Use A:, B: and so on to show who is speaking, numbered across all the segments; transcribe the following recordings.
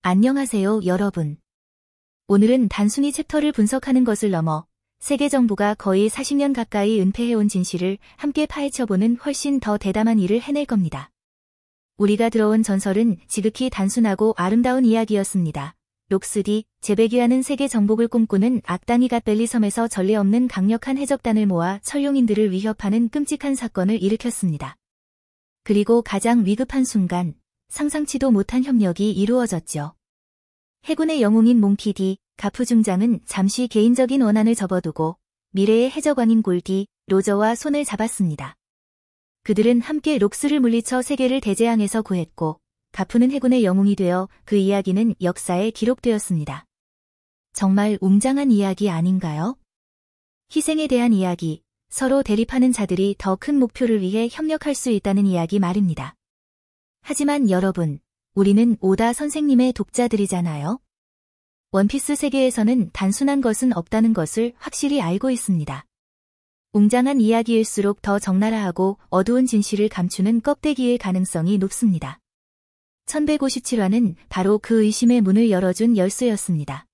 A: 안녕하세요, 여러분. 오늘은 단순히 챕터를 분석하는 것을 넘어 세계 정부가 거의 40년 가까이 은폐해온 진실을 함께 파헤쳐보는 훨씬 더 대담한 일을 해낼 겁니다. 우리가 들어온 전설은 지극히 단순하고 아름다운 이야기였습니다. 록스디, 제베기라는 세계 정복을 꿈꾸는 악당이 갓벨리 섬에서 전례 없는 강력한 해적단을 모아 천룡인들을 위협하는 끔찍한 사건을 일으켰습니다. 그리고 가장 위급한 순간, 상상치도 못한 협력이 이루어졌죠. 해군의 영웅인 몽키디, 가프 중장은 잠시 개인적인 원한을 접어두고 미래의 해적왕인 골디, 로저와 손을 잡았습니다. 그들은 함께 록스를 물리쳐 세계를 대재앙에서 구했고 가프는 해군의 영웅이 되어 그 이야기는 역사에 기록되었습니다. 정말 웅장한 이야기 아닌가요? 희생에 대한 이야기, 서로 대립하는 자들이 더 큰 목표를 위해 협력할 수 있다는 이야기 말입니다. 하지만 여러분, 우리는 오다 선생님의 독자들이잖아요. 원피스 세계에서는 단순한 것은 없다는 것을 확실히 알고 있습니다. 웅장한 이야기일수록 더 적나라하고 어두운 진실을 감추는 껍데기일 가능성이 높습니다. 1157화는 바로 그 의심의 문을 열어준 열쇠였습니다.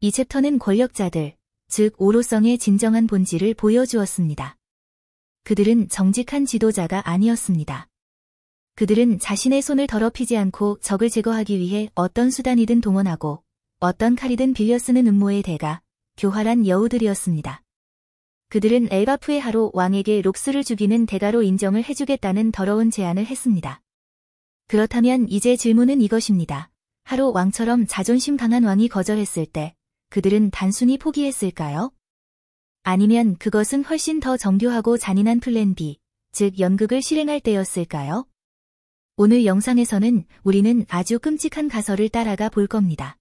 A: 이 챕터는 권력자들, 즉 오로성의 진정한 본질을 보여주었습니다. 그들은 정직한 지도자가 아니었습니다. 그들은 자신의 손을 더럽히지 않고 적을 제거하기 위해 어떤 수단이든 동원하고 어떤 칼이든 빌려 쓰는 음모의 대가, 교활한 여우들이었습니다. 그들은 엘바프의 하로 왕에게 록스를 죽이는 대가로 인정을 해주겠다는 더러운 제안을 했습니다. 그렇다면 이제 질문은 이것입니다. 하로 왕처럼 자존심 강한 왕이 거절했을 때 그들은 단순히 포기했을까요? 아니면 그것은 훨씬 더 정교하고 잔인한 플랜 B, 즉 연극을 실행할 때였을까요? 오늘 영상에서는 우리는 아주 끔찍한 가설을 따라가 볼 겁니다.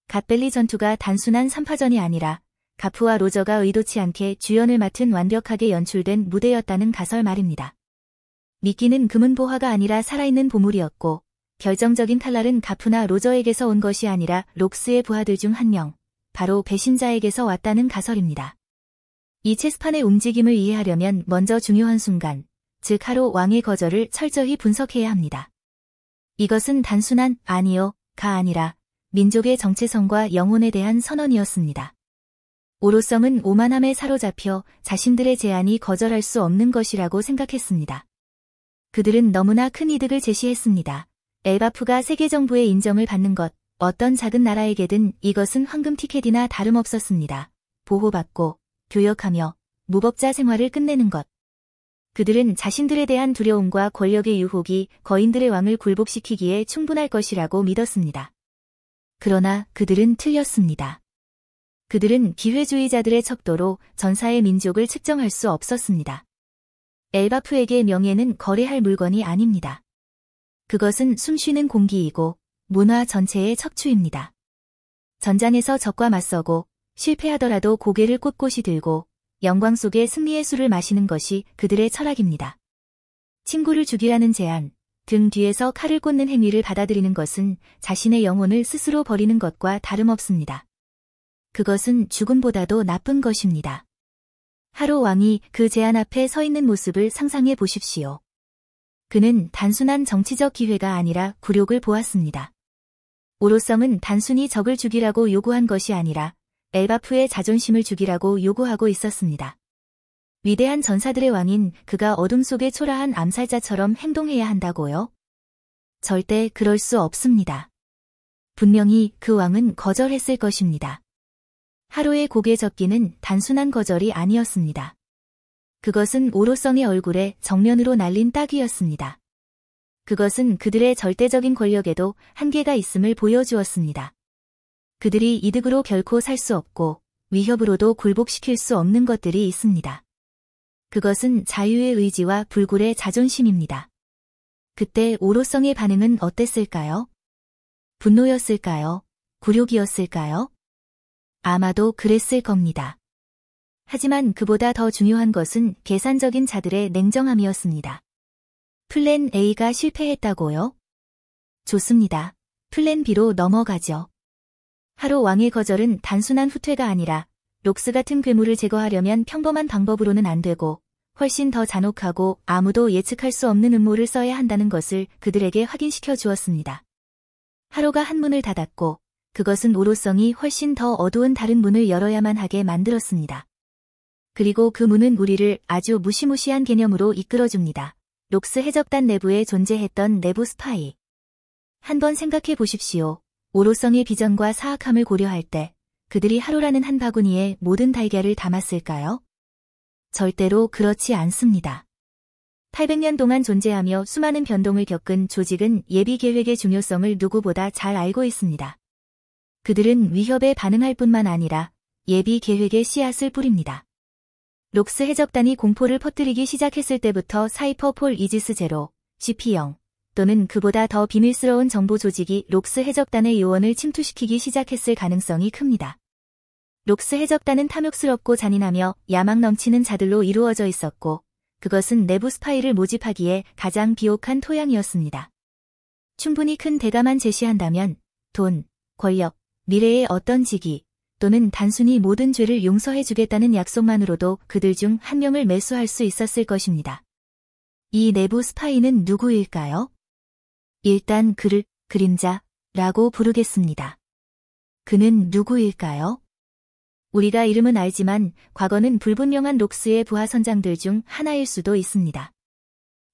A: 갓벨리 전투가 단순한 3파전이 아니라 가프와 로저가 의도치 않게 주연을 맡은 완벽하게 연출된 무대였다는 가설 말입니다. 미끼는 금은보화가 아니라 살아있는 보물이었고 결정적인 칼날은 가프나 로저에게서 온 것이 아니라 록스의 부하들 중 한 명, 바로 배신자에게서 왔다는 가설입니다. 이 체스판의 움직임을 이해하려면 먼저 중요한 순간, 즉 하로 왕의 거절을 철저히 분석해야 합니다. 이것은 단순한 아니요가 아니라 민족의 정체성과 영혼에 대한 선언이었습니다. 오로성은 오만함에 사로잡혀 자신들의 제안이 거절할 수 없는 것이라고 생각했습니다. 그들은 너무나 큰 이득을 제시했습니다. 엘바프가 세계 정부의 인정을 받는 것, 어떤 작은 나라에게든 이것은 황금 티켓이나 다름없었습니다. 보호받고, 교역하며, 무법자 생활을 끝내는 것. 그들은 자신들에 대한 두려움과 권력의 유혹이 거인들의 왕을 굴복시키기에 충분할 것이라고 믿었습니다. 그러나 그들은 틀렸습니다. 그들은 기회주의자들의 척도로 전사의 민족을 측정할 수 없었습니다. 엘바프에게 명예는 거래할 물건이 아닙니다. 그것은 숨쉬는 공기이고 문화 전체의 척추입니다. 전장에서 적과 맞서고 실패하더라도 고개를 꼿꼿이 들고 영광 속에 승리의 술을 마시는 것이 그들의 철학입니다. 친구를 죽이라는 제안, 등 뒤에서 칼을 꽂는 행위를 받아들이는 것은 자신의 영혼을 스스로 버리는 것과 다름없습니다. 그것은 죽음보다도 나쁜 것입니다. 하로 왕이 그 제안 앞에 서 있는 모습을 상상해 보십시오. 그는 단순한 정치적 기회가 아니라 굴욕을 보았습니다. 오로성은 단순히 적을 죽이라고 요구한 것이 아니라 엘바프의 자존심을 죽이라고 요구하고 있었습니다. 위대한 전사들의 왕인 그가 어둠 속의 초라한 암살자처럼 행동해야 한다고요? 절대 그럴 수 없습니다. 분명히 그 왕은 거절했을 것입니다. 하로의 고개 접기는 단순한 거절이 아니었습니다. 그것은 오로성의 얼굴에 정면으로 날린 따귀였습니다. 그것은 그들의 절대적인 권력에도 한계가 있음을 보여주었습니다. 그들이 이득으로 결코 살 수 없고 위협으로도 굴복시킬 수 없는 것들이 있습니다. 그것은 자유의 의지와 불굴의 자존심입니다. 그때 오로성의 반응은 어땠을까요? 분노였을까요? 굴욕이었을까요? 아마도 그랬을 겁니다. 하지만 그보다 더 중요한 것은 계산적인 자들의 냉정함이었습니다. 플랜 A가 실패했다고요? 좋습니다. 플랜 B로 넘어가죠. 하로 왕의 거절은 단순한 후퇴가 아니라 록스 같은 괴물을 제거하려면 평범한 방법으로는 안 되고 훨씬 더 잔혹하고 아무도 예측할 수 없는 음모를 써야 한다는 것을 그들에게 확인시켜 주었습니다. 하로가 한 문을 닫았고 그것은 오로성이 훨씬 더 어두운 다른 문을 열어야만 하게 만들었습니다. 그리고 그 문은 우리를 아주 무시무시한 개념으로 이끌어줍니다. 록스 해적단 내부에 존재했던 내부 스파이. 한번 생각해 보십시오. 오로성의 비전과 사악함을 고려할 때 그들이 하로라는 한 바구니에 모든 달걀을 담았을까요? 절대로 그렇지 않습니다. 800년 동안 존재하며 수많은 변동을 겪은 조직은 예비 계획의 중요성을 누구보다 잘 알고 있습니다. 그들은 위협에 반응할 뿐만 아니라 예비 계획의 씨앗을 뿌립니다. 록스 해적단이 공포를 퍼뜨리기 시작했을 때부터 사이퍼 폴 이지스 제로, CP0 또는 그보다 더 비밀스러운 정보 조직이 록스 해적단의 요원을 침투시키기 시작했을 가능성이 큽니다. 록스 해적단은 탐욕스럽고 잔인하며 야망 넘치는 자들로 이루어져 있었고 그것은 내부 스파이를 모집하기에 가장 비옥한 토양이었습니다. 충분히 큰 대가만 제시한다면 돈, 권력, 미래의 어떤 직위 또는 단순히 모든 죄를 용서해주겠다는 약속만으로도 그들 중 한 명을 매수할 수 있었을 것입니다. 이 내부 스파이는 누구일까요? 일단 그를 그림자라고 부르겠습니다. 그는 누구일까요? 우리가 이름은 알지만 과거는 불분명한 록스의 부하 선장들 중 하나일 수도 있습니다.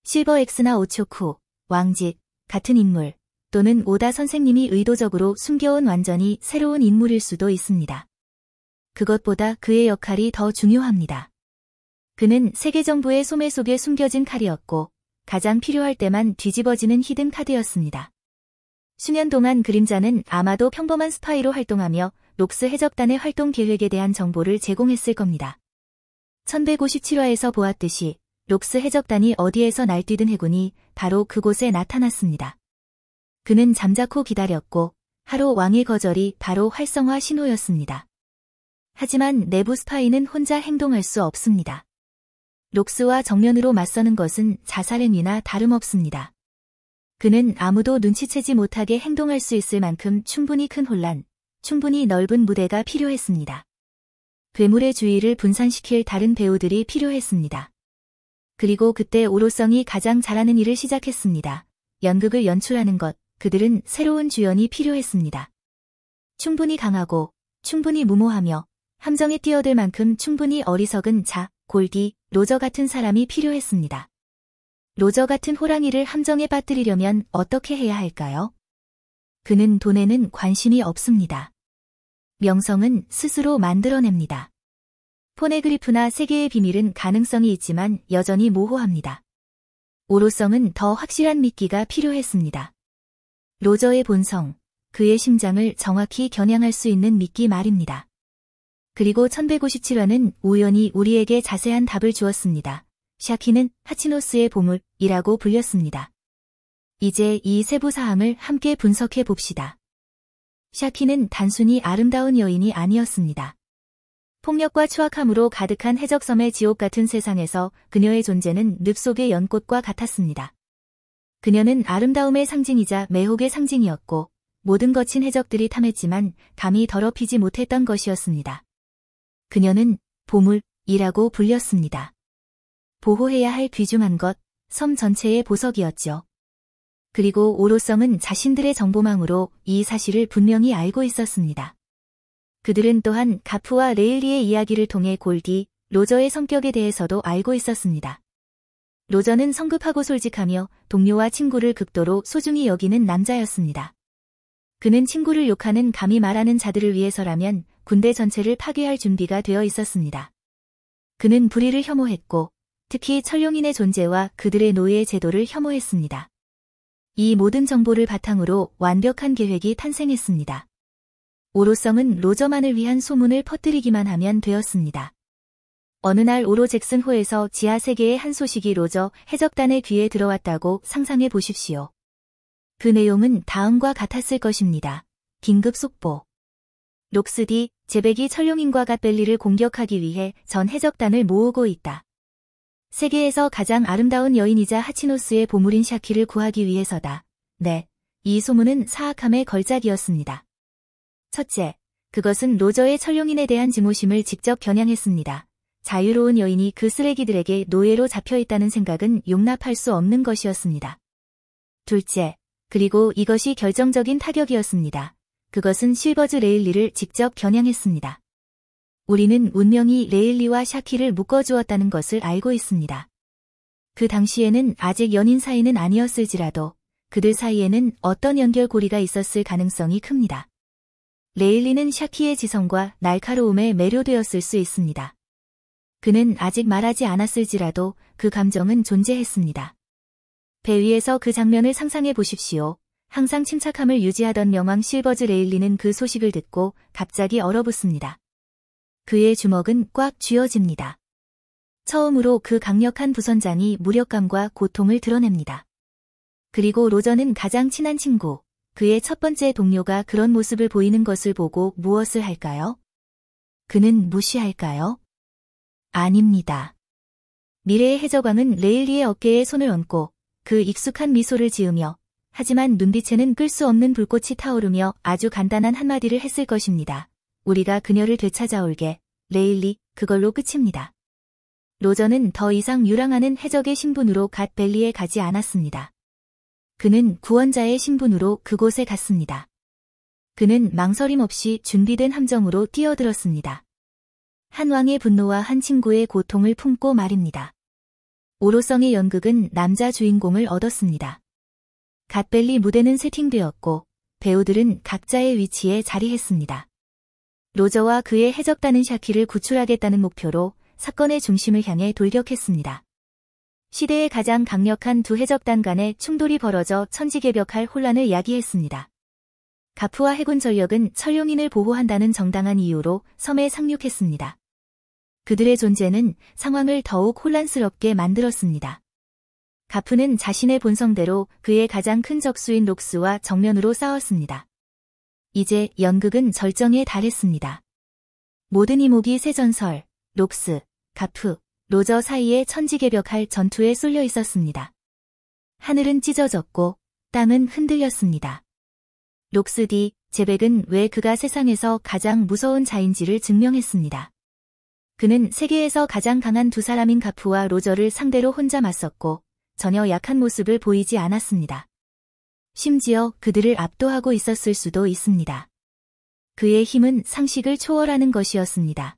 A: 실버엑스나 오초쿠, 왕직 같은 인물 또는 오다 선생님이 의도적으로 숨겨온 완전히 새로운 인물일 수도 있습니다. 그것보다 그의 역할이 더 중요합니다. 그는 세계 정부의 소매 속에 숨겨진 칼이었고 가장 필요할 때만 뒤집어지는 히든 카드였습니다. 수년 동안 그림자는 아마도 평범한 스파이로 활동하며 록스 해적단의 활동 계획에 대한 정보를 제공했을 겁니다. 1157화에서 보았듯이 록스 해적단이 어디에서 날뛰던 해군이 바로 그곳에 나타났습니다. 그는 잠자코 기다렸고 하로 왕의 거절이 바로 활성화 신호였습니다. 하지만 내부 스파이는 혼자 행동할 수 없습니다. 록스와 정면으로 맞서는 것은 자살행위나 다름없습니다. 그는 아무도 눈치채지 못하게 행동할 수 있을 만큼 충분히 큰 혼란, 충분히 넓은 무대가 필요했습니다. 괴물의 주의를 분산시킬 다른 배우들이 필요했습니다. 그리고 그때 오로성이 가장 잘하는 일을 시작했습니다. 연극을 연출하는 것, 그들은 새로운 주연이 필요했습니다. 충분히 강하고, 충분히 무모하며, 함정에 뛰어들 만큼 충분히 어리석은 골디, 로저 같은 사람이 필요했습니다. 로저 같은 호랑이를 함정에 빠뜨리려면 어떻게 해야 할까요? 그는 돈에는 관심이 없습니다. 명성은 스스로 만들어냅니다. 포네그리프나 세계의 비밀은 가능성이 있지만 여전히 모호합니다. 오로성은 더 확실한 미끼가 필요했습니다. 로저의 본성, 그의 심장을 정확히 겨냥할 수 있는 미끼 말입니다. 그리고 1157화는 우연히 우리에게 자세한 답을 주었습니다. 샤키는 하치노스의 보물이라고 불렸습니다. 이제 이 세부 사항을 함께 분석해 봅시다. 샤키는 단순히 아름다운 여인이 아니었습니다. 폭력과 추악함으로 가득한 해적섬의 지옥 같은 세상에서 그녀의 존재는 늪 속의 연꽃과 같았습니다. 그녀는 아름다움의 상징이자 매혹의 상징이었고 모든 거친 해적들이 탐했지만 감히 더럽히지 못했던 것이었습니다. 그녀는 보물이라고 불렸습니다. 보호해야 할 귀중한 것, 섬 전체의 보석이었죠. 그리고 오로성은 자신들의 정보망으로 이 사실을 분명히 알고 있었습니다. 그들은 또한 가프와 레일리의 이야기를 통해 골디, 로저의 성격에 대해서도 알고 있었습니다. 로저는 성급하고 솔직하며 동료와 친구를 극도로 소중히 여기는 남자였습니다. 그는 친구를 욕하는 감히 말하는 자들을 위해서라면 군대 전체를 파괴할 준비가 되어 있었습니다. 그는 불의를 혐오했고 특히 천룡인의 존재와 그들의 노예 제도를 혐오했습니다. 이 모든 정보를 바탕으로 완벽한 계획이 탄생했습니다. 오로성은 로저만을 위한 소문을 퍼뜨리기만 하면 되었습니다. 어느 날 오로 잭슨호에서 지하 세계의 한 소식이 로저 해적단의 귀에 들어왔다고 상상해 보십시오. 그 내용은 다음과 같았을 것입니다. 긴급 속보. 록스디, 제백이 천룡인과 갓벨리를 공격하기 위해 전 해적단을 모으고 있다. 세계에서 가장 아름다운 여인이자 하치노스의 보물인 샤키를 구하기 위해서다. 네, 이 소문은 사악함의 걸작이었습니다. 첫째, 그것은 로저의 천룡인에 대한 증오심을 직접 겨냥했습니다. 자유로운 여인이 그 쓰레기들에게 노예로 잡혀있다는 생각은 용납할 수 없는 것이었습니다. 둘째, 그리고 이것이 결정적인 타격이었습니다. 그것은 실버즈 레일리를 직접 겨냥했습니다. 우리는 운명이 레일리와 샤키를 묶어주었다는 것을 알고 있습니다. 그 당시에는 아직 연인 사이는 아니었을지라도 그들 사이에는 어떤 연결고리가 있었을 가능성이 큽니다. 레일리는 샤키의 지성과 날카로움에 매료되었을 수 있습니다. 그는 아직 말하지 않았을지라도 그 감정은 존재했습니다. 배 위에서 그 장면을 상상해 보십시오. 항상 침착함을 유지하던 명왕 실버즈 레일리는 그 소식을 듣고 갑자기 얼어붙습니다. 그의 주먹은 꽉 쥐어집니다. 처음으로 그 강력한 부선장이 무력감과 고통을 드러냅니다. 그리고 로저는 가장 친한 친구, 그의 첫 번째 동료가 그런 모습을 보이는 것을 보고 무엇을 할까요? 그는 무시할까요? 아닙니다. 미래의 해적왕은 레일리의 어깨에 손을 얹고 그 익숙한 미소를 지으며 하지만 눈빛에는 끌 수 없는 불꽃이 타오르며 아주 간단한 한마디를 했을 것입니다. 우리가 그녀를 되찾아올게. 레일리, 그걸로 끝입니다. 로저는 더 이상 유랑하는 해적의 신분으로 갓 벨리에 가지 않았습니다. 그는 구원자의 신분으로 그곳에 갔습니다. 그는 망설임 없이 준비된 함정으로 뛰어들었습니다. 한 왕의 분노와 한 친구의 고통을 품고 말입니다. 오로성의 연극은 남자 주인공을 얻었습니다. 갓벨리 무대는 세팅되었고 배우들은 각자의 위치에 자리했습니다. 로저와 그의 해적단은 샤키를 구출하겠다는 목표로 사건의 중심을 향해 돌격했습니다. 시대의 가장 강력한 두 해적단 간의 충돌이 벌어져 천지개벽할 혼란을 야기했습니다. 가프와 해군 전력은 천룡인을 보호한다는 정당한 이유로 섬에 상륙했습니다. 그들의 존재는 상황을 더욱 혼란스럽게 만들었습니다. 가프는 자신의 본성대로 그의 가장 큰 적수인 록스와 정면으로 싸웠습니다. 이제 연극은 절정에 달했습니다. 모든 이목이 새 전설, 록스, 가프, 로저 사이에 천지개벽할 전투에 쏠려 있었습니다. 하늘은 찢어졌고 땅은 흔들렸습니다. 록스 D. 제백은 왜 그가 세상에서 가장 무서운 자인지를 증명했습니다. 그는 세계에서 가장 강한 두 사람인 가프와 로저를 상대로 혼자 맞섰고 전혀 약한 모습을 보이지 않았습니다. 심지어 그들을 압도하고 있었을 수도 있습니다. 그의 힘은 상식을 초월하는 것이었습니다.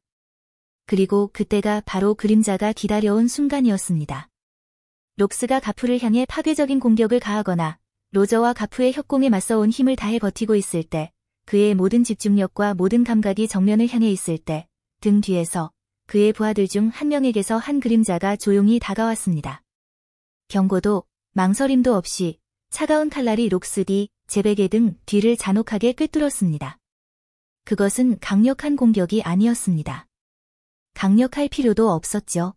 A: 그리고 그때가 바로 그림자가 기다려온 순간이었습니다. 록스가 가프를 향해 파괴적인 공격을 가하거나 로저와 가프의 협공에 맞서온 힘을 다해 버티고 있을 때, 그의 모든 집중력과 모든 감각이 정면을 향해 있을 때, 등 뒤에서 그의 부하들 중 한 명에게서 한 그림자가 조용히 다가왔습니다. 경고도 망설임도 없이 차가운 칼날이 록스 D. 제백의 등 뒤를 잔혹하게 꿰뚫었습니다. 그것은 강력한 공격이 아니었습니다. 강력할 필요도 없었죠.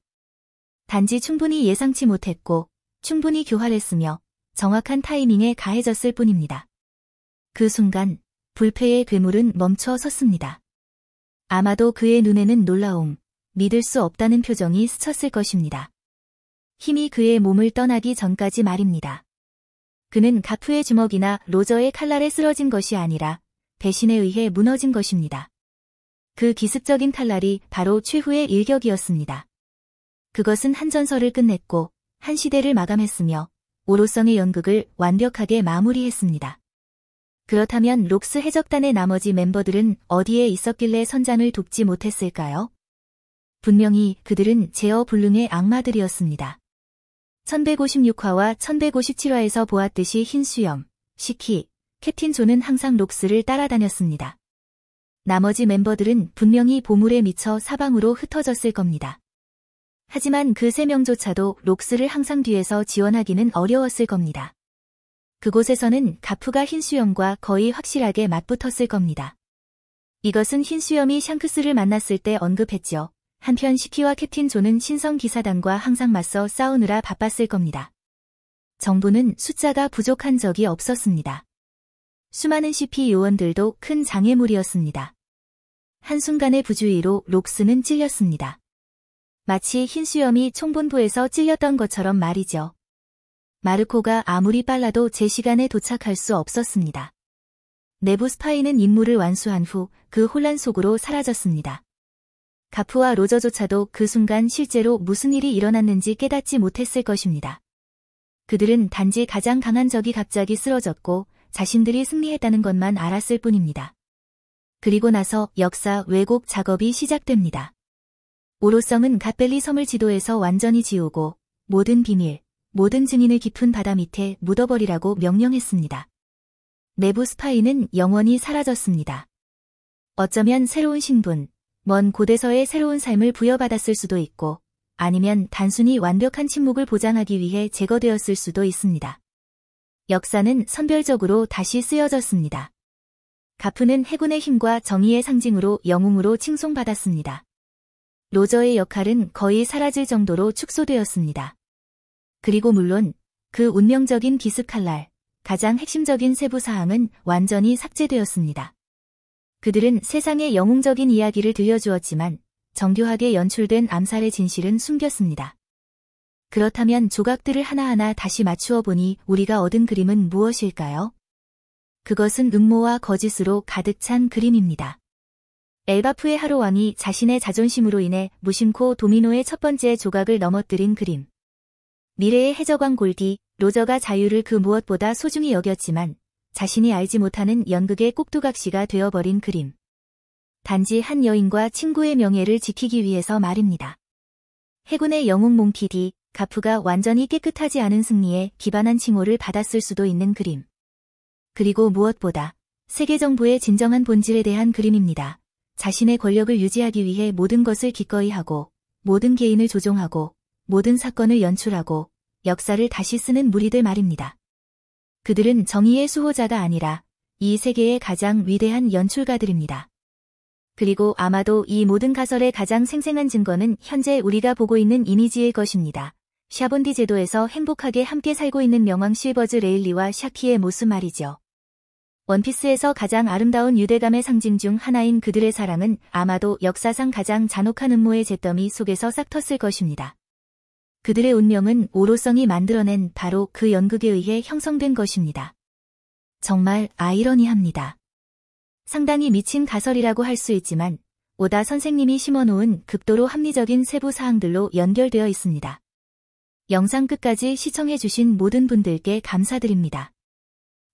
A: 단지 충분히 예상치 못했고 충분히 교활했으며 정확한 타이밍에 가해졌을 뿐입니다. 그 순간 불패의 괴물은 멈춰 섰습니다. 아마도 그의 눈에는 놀라움, 믿을 수 없다는 표정이 스쳤을 것입니다. 힘이 그의 몸을 떠나기 전까지 말입니다. 그는 가프의 주먹이나 로저의 칼날에 쓰러진 것이 아니라 배신에 의해 무너진 것입니다. 그 기습적인 칼날이 바로 최후의 일격이었습니다. 그것은 한 전설을 끝냈고 한 시대를 마감했으며 오로성의 연극을 완벽하게 마무리했습니다. 그렇다면 록스 해적단의 나머지 멤버들은 어디에 있었길래 선장을 돕지 못했을까요? 분명히 그들은 제어 불능의 악마들이었습니다. 1156화와 1157화에서 보았듯이 흰수염, 시키, 캡틴 존은 항상 록스를 따라다녔습니다. 나머지 멤버들은 분명히 보물에 미쳐 사방으로 흩어졌을 겁니다. 하지만 그 세 명조차도 록스를 항상 뒤에서 지원하기는 어려웠을 겁니다. 그곳에서는 가프가 흰수염과 거의 확실하게 맞붙었을 겁니다. 이것은 흰수염이 샹크스를 만났을 때 언급했죠. 한편 시키와 캡틴 존은 신성 기사단과 항상 맞서 싸우느라 바빴을 겁니다. 정부는 숫자가 부족한 적이 없었습니다. 수많은 CP 요원들도 큰 장애물이었습니다. 한순간의 부주의로 록스는 찔렸습니다. 마치 흰수염이 총본부에서 찔렸던 것처럼 말이죠. 마르코가 아무리 빨라도 제 시간에 도착할 수 없었습니다. 내부 스파이는 임무를 완수한 후 그 혼란 속으로 사라졌습니다. 가프와 로저조차도 그 순간 실제로 무슨 일이 일어났는지 깨닫지 못했을 것입니다. 그들은 단지 가장 강한 적이 갑자기 쓰러졌고 자신들이 승리했다는 것만 알았을 뿐입니다. 그리고 나서 역사 왜곡 작업이 시작됩니다. 오로성은 갓벨리 섬을 지도에서 완전히 지우고 모든 비밀, 모든 증인을 깊은 바다 밑에 묻어버리라고 명령했습니다. 내부 스파이는 영원히 사라졌습니다. 어쩌면 새로운 신분, 먼 고대서의 새로운 삶을 부여받았을 수도 있고 아니면 단순히 완벽한 침묵을 보장하기 위해 제거되었을 수도 있습니다. 역사는 선별적으로 다시 쓰여졌습니다. 가프는 해군의 힘과 정의의 상징으로 영웅으로 칭송받았습니다. 로저의 역할은 거의 사라질 정도로 축소되었습니다. 그리고 물론 그 운명적인 기스칼날, 가장 핵심적인 세부 사항은 완전히 삭제되었습니다. 그들은 세상의 영웅적인 이야기를 들려주었지만 정교하게 연출된 암살의 진실은 숨겼습니다. 그렇다면 조각들을 하나하나 다시 맞추어 보니 우리가 얻은 그림은 무엇일까요? 그것은 음모와 거짓으로 가득 찬 그림입니다. 엘바프의 하루왕이 자신의 자존심으로 인해 무심코 도미노의 첫 번째 조각을 넘어뜨린 그림. 미래의 해적왕 골디, 로저가 자유를 그 무엇보다 소중히 여겼지만 자신이 알지 못하는 연극의 꼭두각시가 되어버린 그림. 단지 한 여인과 친구의 명예를 지키기 위해서 말입니다. 해군의 영웅 몽키디, 가프가 완전히 깨끗하지 않은 승리에 기반한 칭호를 받았을 수도 있는 그림. 그리고 무엇보다 세계 정부의 진정한 본질에 대한 그림입니다. 자신의 권력을 유지하기 위해 모든 것을 기꺼이 하고, 모든 개인을 조종하고, 모든 사건을 연출하고, 역사를 다시 쓰는 무리들 말입니다. 그들은 정의의 수호자가 아니라 이 세계의 가장 위대한 연출가들입니다. 그리고 아마도 이 모든 가설의 가장 생생한 증거는 현재 우리가 보고 있는 이미지일 것입니다. 샤본디 제도에서 행복하게 함께 살고 있는 명왕 실버즈 레일리와 샤키의 모습 말이죠. 원피스에서 가장 아름다운 유대감의 상징 중 하나인 그들의 사랑은 아마도 역사상 가장 잔혹한 음모의 잿더미 속에서 싹텄을 것입니다. 그들의 운명은 오로성이 만들어낸 바로 그 연극에 의해 형성된 것입니다. 정말 아이러니합니다. 상당히 미친 가설이라고 할 수 있지만 오다 선생님이 심어놓은 극도로 합리적인 세부 사항들로 연결되어 있습니다. 영상 끝까지 시청해주신 모든 분들께 감사드립니다.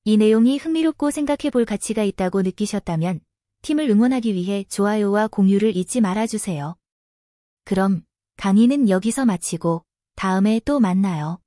A: 이 내용이 흥미롭고 생각해볼 가치가 있다고 느끼셨다면 팀을 응원하기 위해 좋아요와 공유를 잊지 말아주세요. 그럼 강의는 여기서 마치고 다음에 또 만나요.